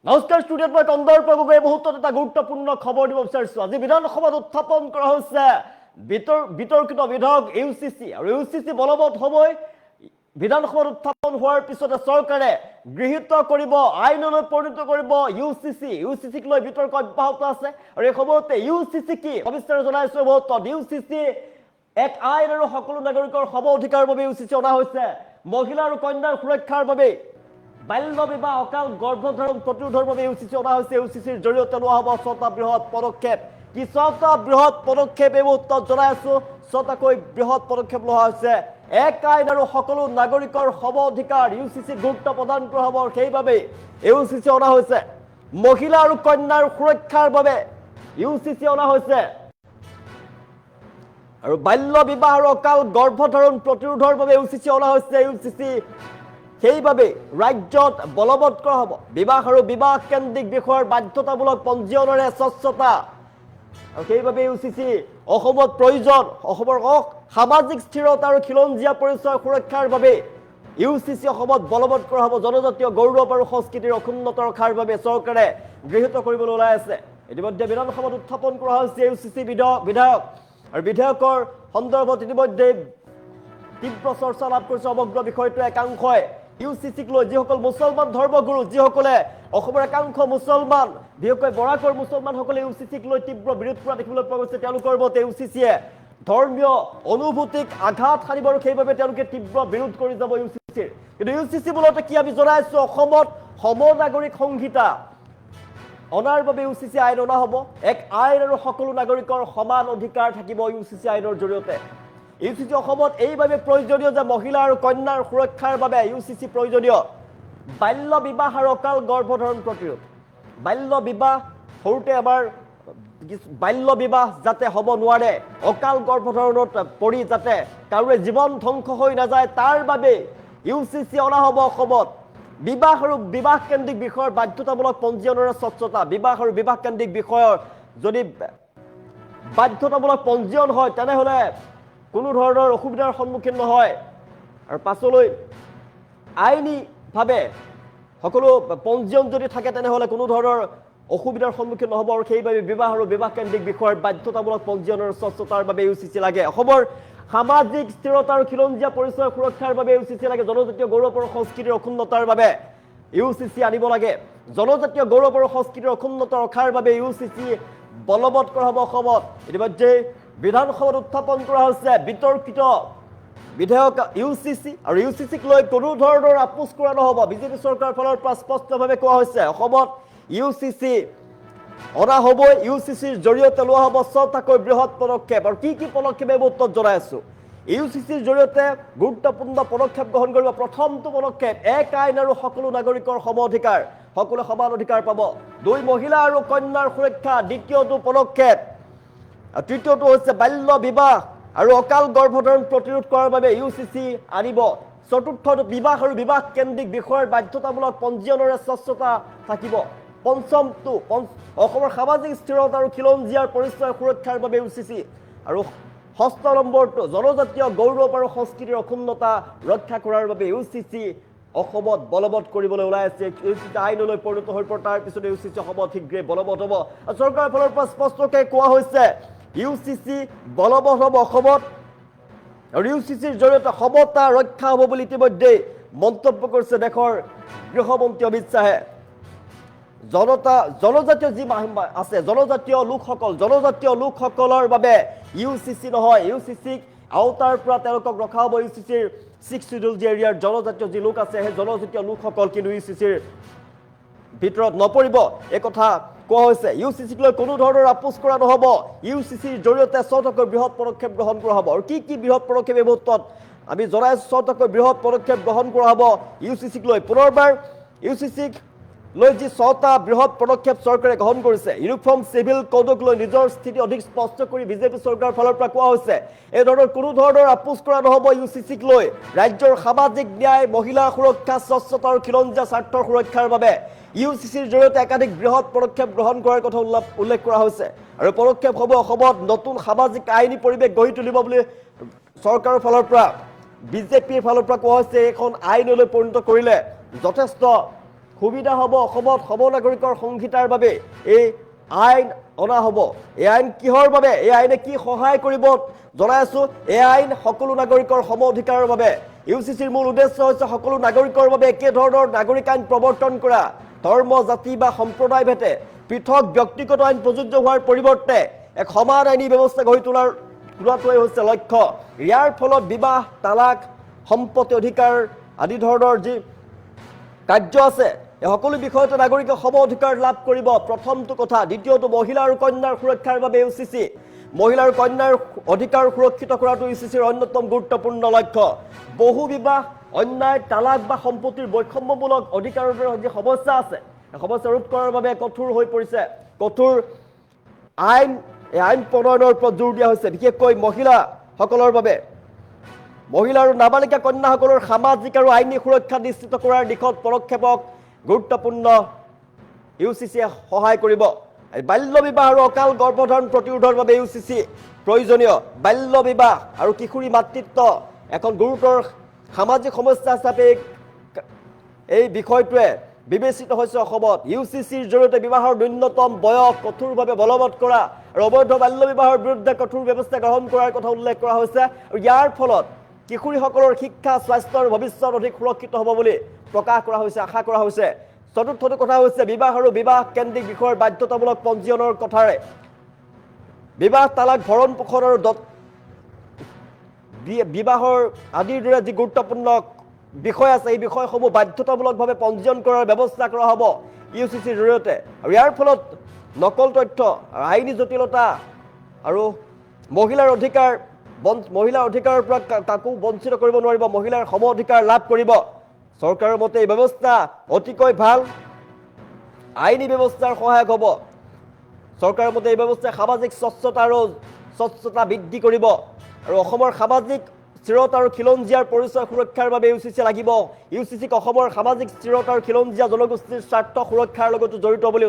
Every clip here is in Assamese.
নমস্কাৰ ষ্টুডিঅ'ত মই কন্দৰ প্ৰভুক এই মুহূৰ্তত এটা গুৰুত্বপূৰ্ণ খবৰ দিব বিচাৰিছোঁ। আজি বিধানসভাত উত্থাপন কৰা হৈছে বিতৰ্কিত বিধেয়ক ইউচিচি আৰু ইউচিচি বলবৎ হ'বই। বিধানসভাত উত্থাপন হোৱাৰ পিছতে চৰকাৰে গৃহীত কৰিব, আইনলৈ পৰিণত কৰিব ইউচিচিক লৈ বিতৰ্ক অব্যাহত আছে। আৰু এই সময়তে ইউচিচি কি সবিস্তাৰে জনাইছোঁ মুহূৰ্তত। ইউচিচি এক আইন আৰু সকলো নাগৰিকৰ সম অধিকাৰৰ বাবে ইউচিচি অনা হৈছে। মহিলা আৰু কন্যাৰ সুৰক্ষাৰ বাবে বাল্য বিবাহ, অকাল গৰ্ভধাৰণ প্ৰতিৰোধৰ বাবে ইউচিচি অনা হৈছে। ইউচিচিৰ জৰিয়তে লোৱা হ'ব 6টা বৃহৎ পদক্ষেপ। কি 6টা বৃহৎ পদক্ষেপ এই মুহূৰ্তত জনাই আছো। 6টাকৈ বৃহৎ পদক্ষেপ লোৱা হৈছে। এক আইন আৰু সকলো নাগৰিকৰ সম অধিকাৰ ইউচিচি গুৰুত্ব প্ৰদান কৰা হ'ব। সেইবাবে ইউচিচি অনা হৈছে। মহিলা আৰু কন্যাৰ সুৰক্ষাৰ বাবে ইউচিচি অনা হৈছে। আৰু বাল্য বিবাহ আৰু অকাল গৰ্ভধাৰণ প্ৰতিৰোধৰ বাবে ইউচিচি অনা হৈছে। ইউচিচি সেইবাবে ৰাজ্যত বলবৎ কৰা হ'ব বিবাহ আৰু বিবাহ কেন্দ্ৰিক বিষয়ৰ বাধ্যতামূলক পঞ্জীয়নৰে স্বচ্ছতা। আৰু সেইবাবে ইউচিচি অসমত প্ৰয়োজন। অসমৰ সামাজিক স্থিৰতা আৰু খিলঞ্জীয়া পৰিচয় সুৰক্ষাৰ বাবে ইউচিচি অসমত বলবৎ কৰা হ'ব। জনজাতীয় গৌৰৱ আৰু সংস্কৃতিৰ অক্ষুণ্ণত ৰখাৰ বাবে চৰকাৰে গৃহীত কৰিবলৈ ওলাই আছে। ইতিমধ্যে বিধানসভাত উত্থাপন কৰা হৈছে ইউচিচি বিধেয়ক। আৰু বিধেয়কৰ সন্দৰ্ভত ইতিমধ্যে তীব্ৰ চৰ্চা লাভ কৰিছে সমগ্ৰ বিষয়টো। একাংশই ইউচিচিক লৈ যিসকল মুছলমান ধৰ্মগুৰু, যিসকলে অসমৰ একাংশ মুছলমান, বিশেষকৈ বৰাকৰ মুছলমানসকলে ইউচিচিক লৈ তীব্ৰ বিৰোধ কৰা দেখিবলৈ পোৱা গৈছে। তেওঁলোকৰ মতে ইউচিচিয়ে ধৰ্মীয় অনুভূতিক আঘাত সানিব আৰু সেইবাবে তেওঁলোকে তীব্ৰ বিৰোধ কৰি যাব ইউচিচিৰ। কিন্তু ইউচিচি মূলতে কি আমি জনাইছো, অসমত সমনাগৰিক সংহিতা অনাৰ বাবে ইউচিচি আইন অনা হ'ব। এক আইন আৰু সকলো নাগৰিকৰ সমান অধিকাৰ থাকিব ইউচিচি আইনৰ জৰিয়তে। ইউচিচি অসমত এইভাবে প্ৰয়োজনীয় যে মহিলা আৰু কন্যাৰ সুৰক্ষাৰ বাবে ইউচিচি প্ৰয়োজনীয়। বাল্য বিবাহ আৰু অকাল গৰ্ভধাৰণ প্ৰতিৰোধ। বাল্য বিবাহ সৰুতে আমাৰ বাল্য বিবাহ যাতে হ'ব নোৱাৰে, অকাল গৰ্ভধাৰণত পৰি যাতে কাৰোৰে জীৱন ধ্বংস হৈ নাযায়, তাৰ বাবে ইউচিচি অনা হ'ব অসমত। বিবাহ আৰু বিবাহ কেন্দ্ৰিক বিষয়ৰ বাধ্যতামূলক পঞ্জীয়নৰে স্বচ্ছতা। বিবাহ আৰু বিবাহ কেন্দ্ৰিক বিষয়ৰ যদি বাধ্যতামূলক পঞ্জীয়ন হয় তেনেহ'লে কোনো ধৰণৰ অসুবিধাৰ সন্মুখীন নহয়। আৰু পাছলৈ আইনীভাৱে সকলো পঞ্জীয়ন যদি থাকে তেনেহ'লে কোনো ধৰণৰ অসুবিধাৰ সন্মুখীন নহ'ব। আৰু সেইবাবে বিবাহ আৰু বিবাহ কেন্দ্ৰিক বিষয়ৰ বাধ্যতামূলক পঞ্জীয়নৰ স্বচ্ছতাৰ বাবে ইউচিচি লাগে। অসমৰ সামাজিক স্থিৰতা আৰু খিলঞ্জীয়া পৰিচয় সুৰক্ষাৰ বাবে ইউচিচি লাগে। জনজাতীয় গৌৰৱ আৰু সংস্কৃতিৰ অক্ষুণ্ণতাৰ বাবে ইউচিচি আনিব লাগে। জনজাতীয় গৌৰৱ আৰু সংস্কৃতিৰ অক্ষুণ্ণতা ৰখাৰ বাবে ইউচিচি বলবৎ কৰা হ'ব অসমত। ইতিমধ্যে বিধানসভাত উত্থাপন কৰা হৈছে বিতৰ্কিত বিধেয়ক ইউচিচি। আৰু ইউচিচিক লৈ কোনো ধৰণৰ আপোচ কৰা নহ'ব। বিজেপি চৰকাৰৰ ফালৰ পৰা স্পষ্টভাৱে কোৱা হৈছে অসমত ইউচিচি অনা হ'বই। ইউচিচিৰ জৰিয়তে লোৱা হ'ব 6টাকৈ বৃহৎ পদক্ষেপ। আৰু কি পদক্ষেপ এই মুহূৰ্তত জনাই আছো। ইউচিচিৰ জৰিয়তে গুৰুত্বপূৰ্ণ পদক্ষেপ গ্ৰহণ কৰিব। প্ৰথমটো পদক্ষেপ এক আইন আৰু সকলো নাগৰিকৰ সম অধিকাৰ, সকলোৱে সমান অধিকাৰ পাব। 2 মহিলা আৰু কন্যাৰ সুৰক্ষা। দ্বিতীয়টো পদক্ষেপ। তৃতীয়টো হৈছে বাল্য বিবাহ আৰু অকাল গৰ্ভধাৰণ প্ৰতিৰোধ কৰাৰ বাবে ইউচিচি আনিব। চতুৰ্থটো বিবাহ আৰু বিবাহ কেন্দ্ৰিক বিষয়ৰ বাধ্যতামূলক পঞ্জীয়নৰে স্বচ্ছতা থাকিব। পঞ্চমটো অসমৰ সামাজিক স্থিৰতা আৰু খিলঞ্জীয়াৰ পৰিচয় সুৰক্ষাৰ বাবে ইউচিচি। আৰু 6 নম্বৰটো জনজাতীয় গৌৰৱ আৰু সংস্কৃতিৰ অক্ষুণ্ণতা ৰক্ষা কৰাৰ বাবে ইউচিচি অসমত বলবৎ কৰিবলৈ ওলাই আছে। ইউচিচি আইনলৈ পৰিণত হৈ পৰে, তাৰ পিছতে ইউচিচি অসমত শীঘ্ৰে বলবৎ হ'ব। চৰকাৰৰ ফালৰ পৰা স্পষ্টকৈ কোৱা হৈছে ইউচিচি বলবৎ হ'ব অসমত। আৰু ইউচিচিৰ জৰিয়তে সমতা ৰক্ষা হ'ব বুলি ইতিমধ্যে মন্তব্য কৰিছে দেশৰ গৃহমন্ত্ৰী অমিত শ্বাহে। জনজাতীয় যি আছে, জনজাতীয় লোকসকলৰ বাবে ইউচিচি নহয়, ইউচিচিক আওতাৰ পৰা তেওঁলোকক ৰখা হ'ব। ইউচিচিৰ 6 শিডিউল যি এৰিয়াৰ জনজাতীয় যি লোক আছে, সেই জনজাতীয় লোকসকল কিন্তু ইউচিচিৰ ভিতৰত নপৰিব, এই কথা কোৱা হৈছে। ইউচিচিক লৈ কোনো ধৰণৰ আপোচ কৰা নহ'ব। ইউচিচিৰ জৰিয়তে 6টাকৈ বৃহৎ পদক্ষেপ গ্ৰহণ কৰা হ'ব। আৰু কি বৃহৎ পদক্ষেপ এই মুহূৰ্তত আমি জনাইছো 6টাকৈ বৃহৎ পদক্ষেপ গ্ৰহণ কৰা হ'ব ইউচিচিক লৈ। পুনৰবাৰ ইউচিচিক লৈ যি 6টা বৃহৎ পদক্ষেপ চৰকাৰে গ্ৰহণ কৰিছে, ইউনিফৰ্ম চিভিল কোডক লৈ নিজৰ স্থিতি অধিক স্পষ্ট কৰি বিজেপি চৰকাৰৰ ফালৰ পৰা কোৱা হৈছে এই ধৰণৰ কোনো ধৰণৰ আপোচ কৰা নহ'ব ইউচিচিক লৈ। ৰাজ্যৰ সামাজিক ন্যায়, মহিলা সুৰক্ষা, স্বচ্ছতা আৰু খিলঞ্জীয়া স্বাৰ্থৰ সুৰক্ষাৰ বাবে ইউচিচিৰ জৰিয়তে একাধিক বৃহৎ পদক্ষেপ গ্ৰহণ কৰাৰ কথা উল্লেখ কৰা হৈছে। আৰু পদক্ষেপ হ'ব অসমত নতুন সামাজিক আইনী পৰিৱেশ গঢ়ি তুলিব বুলি চৰকাৰৰ ফালৰ পৰা বিজেপিৰ ফালৰ পৰা কোৱা হৈছে। এখন আইনলৈ পৰিণত কৰিলে যথেষ্ট সুবিধা হ'ব অসমত সমনাগৰিকৰ সংহিতাৰ বাবে এই আইন অনা হ'ব এই আইন কিহৰ বাবে এই আইনে কি সহায় কৰিব জনাই আছো এই আইন সকলো নাগৰিকৰ সম অধিকাৰৰ বাবে ইউচিচিৰ মূল উদ্দেশ্য হৈছে সকলো নাগৰিকৰ বাবে একে ধৰণৰ নাগৰিক আইন প্ৰৱৰ্তন কৰা ধৰ্ম জাতি বা সম্প্ৰদায় ভেদে পৃথক ব্যক্তিগত আইন প্ৰযোজ্য হোৱাৰ পৰিৱৰ্তে এক সমান আইনী ব্যৱস্থা গঢ়ি তোলাটোৱেই হৈছে লক্ষ্য ইয়াৰ ফলত বিবাহ তালাক সম্পত্তি অধিকাৰ আদি ধৰণৰ যি কাৰ্য আছে এই সকলো বিষয়তে নাগৰিকে সম অধিকাৰ লাভ কৰিব প্ৰথমটো কথা দ্বিতীয়টো মহিলা আৰু কন্যাৰ সুৰক্ষাৰ বাবে ইউচিচি মহিলা আৰু কন্যাৰ অধিকাৰ সুৰক্ষিত কৰাটো ইউচিচিৰ অন্যতম গুৰুত্বপূৰ্ণ লক্ষ্য বহু বিবাহ অন্যায় তালাক বা সম্পত্তিৰ বৈষম্যমূলক অধিকাৰৰ যি সমস্যা আছে এই সমস্যা ৰোধ কৰাৰ বাবে কঠোৰ হৈ পৰিছে কঠোৰ আইন এই আইন প্ৰণয়নৰ ওপৰত জোৰ দিয়া হৈছে বিশেষকৈ মহিলাসকলৰ বাবে মহিলা আৰু নাবালিকা কন্যাসকলৰ সামাজিক আৰু আইনী সুৰক্ষা নিশ্চিত কৰাৰ দিশত পদক্ষেপক গুৰুত্বপূৰ্ণ ইউচিচিয়ে সহায় কৰিব বাল্য বিবাহ আৰু অকাল গৰ্ভধাৰণ প্ৰতিৰোধৰ বাবে ইউচিচি প্ৰয়োজনীয় বাল্য বিবাহ আৰু কিশোৰী মাতৃত্ব এখন গুৰুতৰ সামাজিক সমস্যা হিচাপে এই বিষয়টোৱে বিবেচিত হৈছে অসমত ইউচিচিৰ জৰিয়তে বিবাহৰ ন্যূনতম বয়স কঠোৰভাৱে বলবৎ কৰা আৰু অবৈধ বাল্য বিবাহৰ বিৰুদ্ধে কঠোৰ ব্যৱস্থা গ্ৰহণ কৰাৰ কথা উল্লেখ কৰা হৈছে আৰু ইয়াৰ ফলত কিশোৰীসকলৰ শিক্ষা স্বাস্থ্য আৰু ভৱিষ্যত অধিক সুৰক্ষিত হ'ব বুলি প্ৰকাশ কৰা হৈছে আশা কৰা হৈছে চতুৰ্থটো কথা হৈছে বিবাহ আৰু বিবাহ কেন্দ্ৰিক বিষয়ৰ বাধ্যতামূলক পঞ্জীয়নৰ কথাৰে বিবাহ তালাক ভৰণ পোষণ আৰু বিবাহৰ আদিৰ দৰে যি গুৰুত্বপূৰ্ণ বিষয় আছে এই বিষয়সমূহ বাধ্যতামূলকভাৱে পঞ্জীয়ন কৰাৰ ব্যৱস্থা কৰা হ'ব ইউচিচিৰ জৰিয়তে আৰু ইয়াৰ ফলত নকল তথ্য আইনী জটিলতা আৰু মহিলাৰ অধিকাৰৰ পৰা কাকো বঞ্চিত কৰিব নোৱাৰিব মহিলাৰ সম অধিকাৰ লাভ কৰিব চৰকাৰৰ মতে এই ব্যৱস্থা অতিকৈ ভাল আইনী ব্যৱস্থাৰ সহায়ক হ'ব চৰকাৰৰ মতে এই ব্যৱস্থাই সামাজিক স্বচ্ছতা বৃদ্ধি কৰিব আৰু অসমৰ সামাজিক স্থিৰতা আৰু খিলঞ্জীয়াৰ পৰিচয় সুৰক্ষাৰ বাবে ইউচিচি লাগিব ইউচিচিক অসমৰ সামাজিক স্থিৰতা আৰু খিলঞ্জীয়া জনগোষ্ঠীৰ স্বাৰ্থ সুৰক্ষাৰ লগত জড়িত বুলি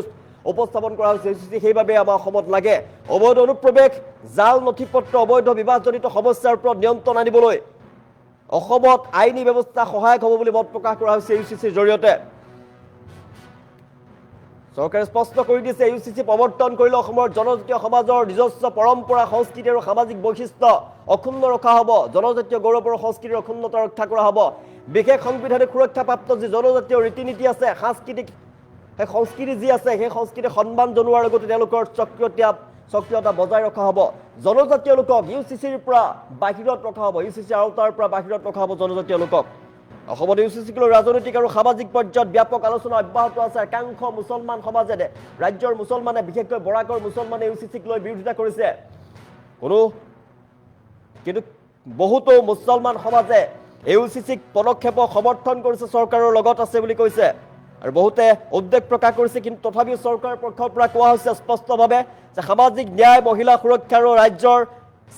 উপস্থাপন কৰা হৈছে ইউচিচি সেইবাবে আমাৰ অসমত লাগে অবৈধ অনুপ্ৰৱেশ জাল নথিপত্ৰ অবৈধ বিবাহজনিত সমস্যাৰ ওপৰত নিয়ন্ত্ৰণ আনিবলৈ অসমত আইনী ব্যৱস্থা সহায়ক হ'ব বুলি মত প্ৰকাশ কৰা হৈছে ইউচিচিৰ জৰিয়তে চৰকাৰে স্পষ্ট কৰি দিছে ইউচিচি প্ৰৱৰ্তন কৰিলে অসমৰ জনজাতীয় সমাজৰ নিজস্ব পৰম্পৰা সংস্কৃতি আৰু সামাজিক বৈশিষ্ট্য অক্ষুণ্ণ ৰখা হ'ব জনজাতীয় গৌৰৱ আৰু সংস্কৃতিৰ অক্ষুণ্ণতা ৰক্ষা কৰা হ'ব বিশেষ সাংবিধানিক সুৰক্ষাপ্ৰাপ্ত যি জনজাতীয় ৰীতি নীতি আছে সাংস্কৃতিক সেই সংস্কৃতি যি আছে সেই সংস্কৃতি সন্মান জনোৱাৰ লগতে তেওঁলোকৰ সক্ৰিয়তা বজাই ৰখা হ'ব জনজাতীয় লোকক ইউচিচিৰ পৰা বাহিৰত ৰখা হ'ব ইউচিচিৰ আওতাৰ পৰা বাহিৰত ৰখা হ'ব জনজাতীয় লোকক অসমত ইউচিচিক লৈ ৰাজনৈতিক আৰু সামাজিক পৰ্যায়ত ব্যাপক আলোচনা অব্যাহত আছে একাংশ মুছলমান সমাজে ৰাজ্যৰ মুছলমানে বিশেষকৈ বৰাকৰ মুছলমানে ইউচিচিক লৈ বিৰোধিতা কৰিছে কিন্তু বহুতো মুছলমান সমাজে ইউচিচিক পদক্ষেপক সমৰ্থন কৰিছে চৰকাৰৰ লগত আছে বুলি কৈছে আৰু বহুতে উদ্বেগ প্ৰকাশ কৰিছে কিন্তু তথাপিও চৰকাৰৰ পক্ষৰ পৰা কোৱা হৈছে স্পষ্টভাৱে যে সামাজিক ন্যায় মহিলা সুৰক্ষা আৰু ৰাজ্যৰ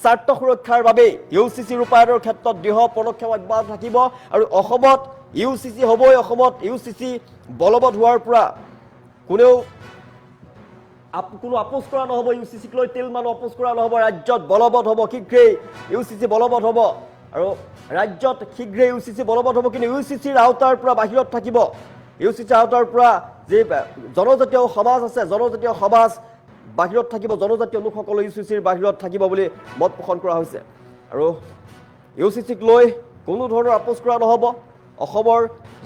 স্বাৰ্থ সুৰক্ষাৰ বাবে ইউচিচি ৰূপায়ণৰ ক্ষেত্ৰত দৃঢ় পদক্ষেপ অব্যাহত থাকিব আৰু অসমত ইউচিচি হ'বই অসমত ইউচিচি বলবৎ হোৱাৰ পৰা কোনো আপোচ কৰা নহ'ব ইউচিচিক লৈ তিলমানো আপোচ কৰা নহ'ব ৰাজ্যত বলবৎ হ'ব শীঘ্ৰেই ইউচিচি বলবৎ হ'ব আৰু ৰাজ্যত শীঘ্ৰেই ইউচিচি বলবৎ হ'ব কিন্তু ইউচিচিৰ আওতাৰ পৰা বাহিৰত থাকিব ইউচিচিৰ আওতাৰ পৰা যি জনজাতীয় সমাজ আছে জনজাতীয় সমাজ বাহিৰত থাকিব জনজাতীয় লোকসকল ইউচিচিৰ বাহিৰত থাকিব বুলি মত পোষণ কৰা হৈছে আৰু ইউচিচিক লৈ কোনো ধৰণৰ আপোচ কৰা নহ'ব অসমৰ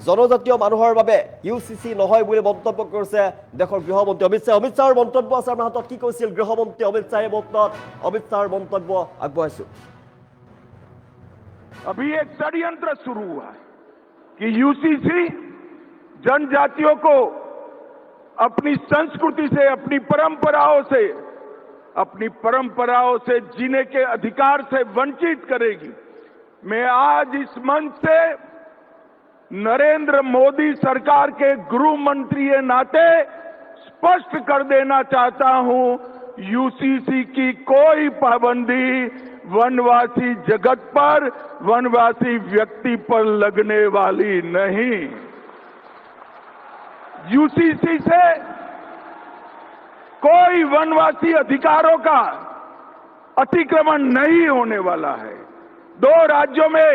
জনজাতীয় মানুহৰ বাবে ইউচিচি নহয় বুলি মন্তব্য কৰিছে দেশৰ গৃহমন্ত্ৰী অমিত শ্বাহৰ মন্তব্য আছে আমাৰ হাতত কি কৈছিল গৃহমন্ত্ৰী অমিত শ্বাহে অমিত শ্বাহৰ মন্তব্য আগবঢ়াইছো अभी एक षड्यंत्र शुरू हुआ है कि यूसीसी जनजातियों को अपनी संस्कृति से अपनी परंपराओं से जीने के अधिकार से वंचित करेगी। मैं आज इस मंच से नरेंद्र मोदी सरकार के गृह मंत्री के नाते स्पष्ट कर देना चाहता हूं यूसीसी की कोई पाबंदी वनवासी जगत पर वनवासी व्यक्ति पर लगने वाली नहीं। यूसीसी से कोई वनवासी अधिकारों का अतिक्रमण नहीं होने वाला है। दो राज्यों में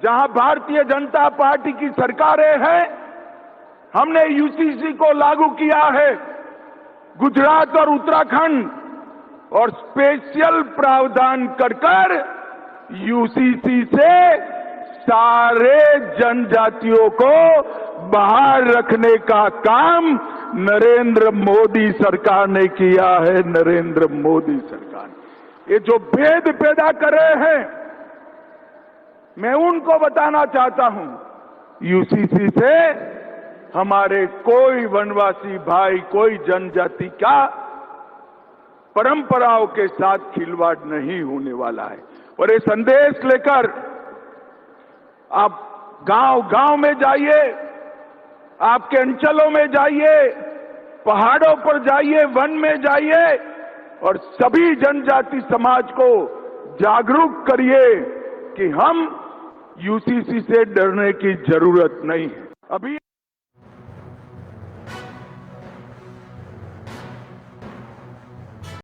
जहां भारतीय जनता पार्टी की सरकारें हैं हमने यूसीसी को लागू किया है गुजरात और उत्तराखंड, और स्पेशल प्रावधान कर यूसीसी से सारे जनजातियों को बाहर रखने का काम नरेंद्र मोदी सरकार ने किया है। नरेंद्र मोदी सरकार ने ये जो भेद पैदा कर रहे हैं, मैं उनको बताना चाहता हूं, यूसीसी से हमारे कोई वनवासी भाई, कोई जनजाति का परंपराओं के साथ खिलवाड़ नहीं होने वाला है। और ये संदेश लेकर आप गांव-गांव में जाइए, आपके अंचलों में जाइए, पहाड़ों पर जाइए, वन में जाइए और सभी जनजाति समाज को जागरूक करिए कि हम यूसीसी से डरने की जरूरत नहीं है। अभी